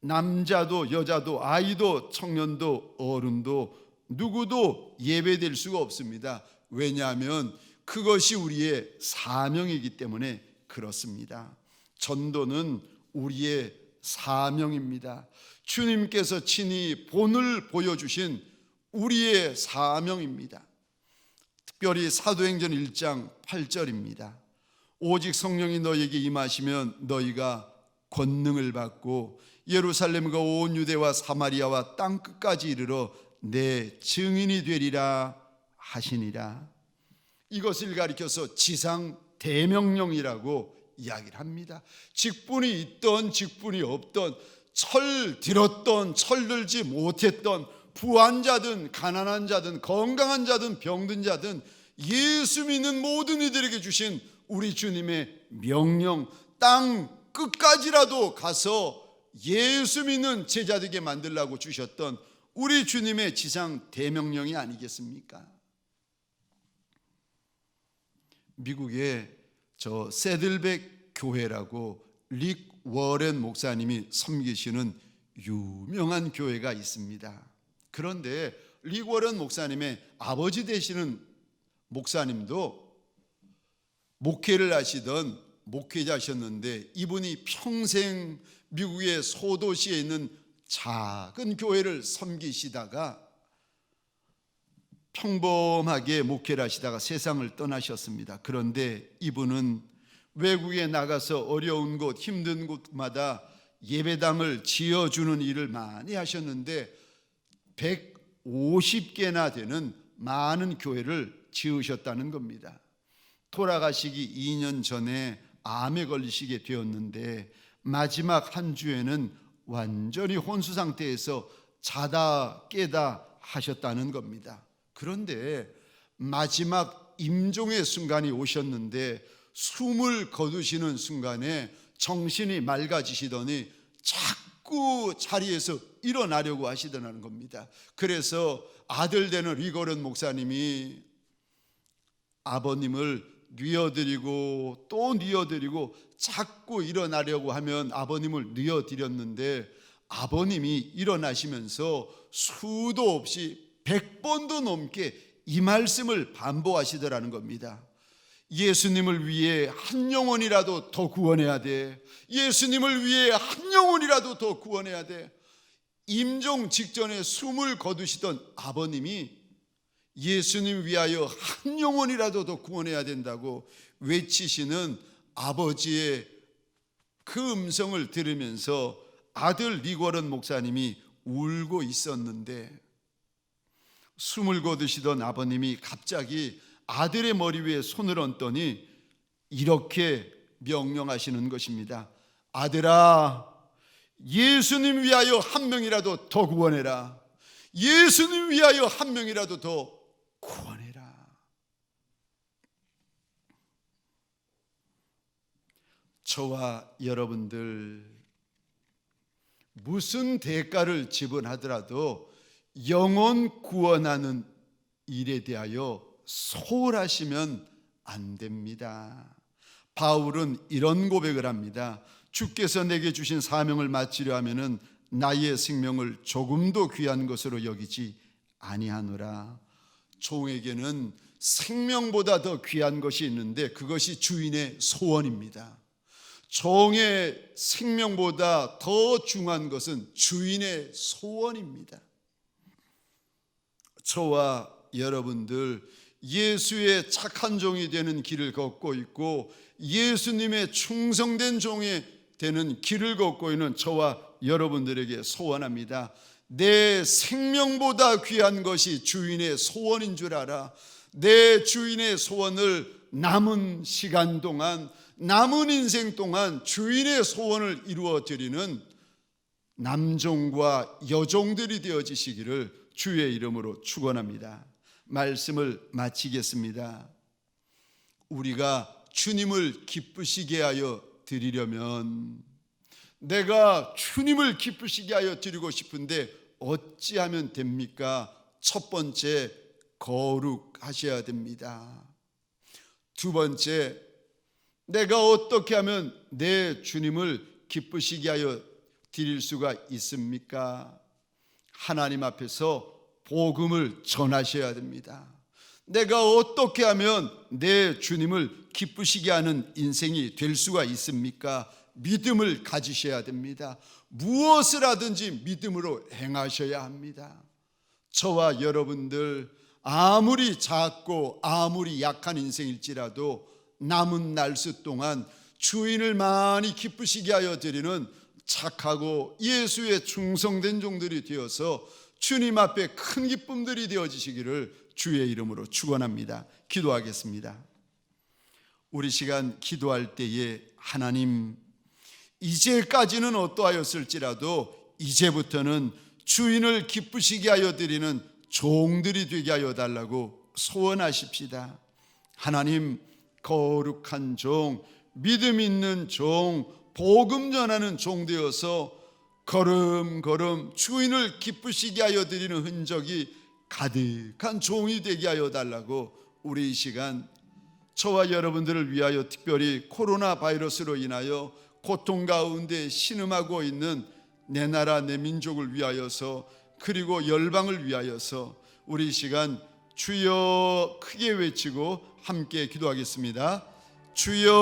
남자도 여자도 아이도 청년도 어른도 누구도 예배될 수가 없습니다. 왜냐하면 그것이 우리의 사명이기 때문에 그렇습니다. 전도는 우리의 사명입니다. 주님께서 친히 본을 보여주신 우리의 사명입니다. 특별히 사도행전 1장 8절입니다. 오직 성령이 너희에게 임하시면 너희가 권능을 받고 예루살렘과 온 유대와 사마리아와 땅 끝까지 이르러 내 증인이 되리라 하시니라. 이것을 가리켜서 지상 대명령이라고 이야기를 합니다. 직분이 있던 직분이 없던, 철 들었던 철 들지 못했던, 부한 자든 가난한 자든 건강한 자든 병든 자든 예수 믿는 모든 이들에게 주신 우리 주님의 명령, 땅 끝까지라도 가서 예수 믿는 제자되게 만들라고 주셨던 우리 주님의 지상 대명령이 아니겠습니까? 미국의 저 세들백 교회라고 릭 워렌 목사님이 섬기시는 유명한 교회가 있습니다. 그런데 릭 워렌 목사님의 아버지 되시는 목사님도 목회를 하시던 목회자셨는데, 이분이 평생 미국의 소도시에 있는 작은 교회를 섬기시다가 평범하게 목회를 하시다가 세상을 떠나셨습니다. 그런데 이분은 외국에 나가서 어려운 곳, 힘든 곳마다 예배당을 지어주는 일을 많이 하셨는데 150개나 되는 많은 교회를 지으셨다는 겁니다. 돌아가시기 2년 전에 암에 걸리시게 되었는데 마지막 한 주에는 완전히 혼수 상태에서 자다 깨다 하셨다는 겁니다. 그런데 마지막 임종의 순간이 오셨는데 숨을 거두시는 순간에 정신이 맑아지시더니 자꾸 자리에서 일어나려고 하시더라는 겁니다. 그래서 아들 되는 리거런 목사님이 아버님을 뉘어드리고 또 뉘어드리고 자꾸 일어나려고 하면 아버님을 뉘어드렸는데 아버님이 일어나시면서 수도 없이 100번도 넘게 이 말씀을 반복하시더라는 겁니다. 예수님을 위해 한 영혼이라도 더 구원해야 돼. 예수님을 위해 한 영혼이라도 더 구원해야 돼. 임종 직전에 숨을 거두시던 아버님이 예수님 위하여 한 영혼이라도 더 구원해야 된다고 외치시는 아버지의 그 음성을 들으면서 아들 리거런 목사님이 울고 있었는데, 숨을 거두시던 아버님이 갑자기 아들의 머리 위에 손을 얹더니 이렇게 명령하시는 것입니다. 아들아, 예수님 위하여 한 명이라도 더 구원해라. 예수님 위하여 한 명이라도 더 구원해라. 저와 여러분들 무슨 대가를 지불하더라도 영혼 구원하는 일에 대하여 소홀하시면 안 됩니다. 바울은 이런 고백을 합니다. 주께서 내게 주신 사명을 마치려 하면은 나의 생명을 조금도 귀한 것으로 여기지 아니하노라. 종에게는 생명보다 더 귀한 것이 있는데 그것이 주인의 소원입니다. 종의 생명보다 더 중요한 것은 주인의 소원입니다. 저와 여러분들 예수의 착한 종이 되는 길을 걷고 있고 예수님의 충성된 종이 되는 길을 걷고 있는 저와 여러분들에게 소원합니다. 내 생명보다 귀한 것이 주인의 소원인 줄 알아. 내 주인의 소원을 남은 시간 동안, 남은 인생 동안 주인의 소원을 이루어 드리는 남종과 여종들이 되어지시기를 주의 이름으로 축원합니다. 말씀을 마치겠습니다. 우리가 주님을 기쁘시게 하여 드리려면, 내가 주님을 기쁘시게 하여 드리고 싶은데 어찌하면 됩니까? 첫 번째, 거룩하셔야 됩니다. 두 번째, 내가 어떻게 하면 내 주님을 기쁘시게 하여 드릴 수가 있습니까? 하나님 앞에서 복음을 전하셔야 됩니다. 내가 어떻게 하면 내 주님을 기쁘시게 하는 인생이 될 수가 있습니까? 믿음을 가지셔야 됩니다. 무엇을 하든지 믿음으로 행하셔야 합니다. 저와 여러분들 아무리 작고 아무리 약한 인생일지라도 남은 날수 동안 주인을 많이 기쁘시게 하여 드리는 착하고 예수의 충성된 종들이 되어서 주님 앞에 큰 기쁨들이 되어지시기를 주의 이름으로 축원합니다. 기도하겠습니다. 우리 시간 기도할 때에 하나님, 이제까지는 어떠하였을지라도 이제부터는 주인을 기쁘시게 하여 드리는 종들이 되게 하여 달라고 소원하십시다. 하나님, 거룩한 종, 믿음 있는 종, 복음 전하는 종 되어서 걸음걸음 주인을 기쁘시게 하여 드리는 흔적이 가득한 종이 되게 하여 달라고 우리 이 시간 저와 여러분들을 위하여, 특별히 코로나 바이러스로 인하여 고통 가운데 신음하고 있는 내 나라 내 민족을 위하여서, 그리고 열방을 위하여서 우리 이 시간 주여 크게 외치고 함께 기도하겠습니다. 주여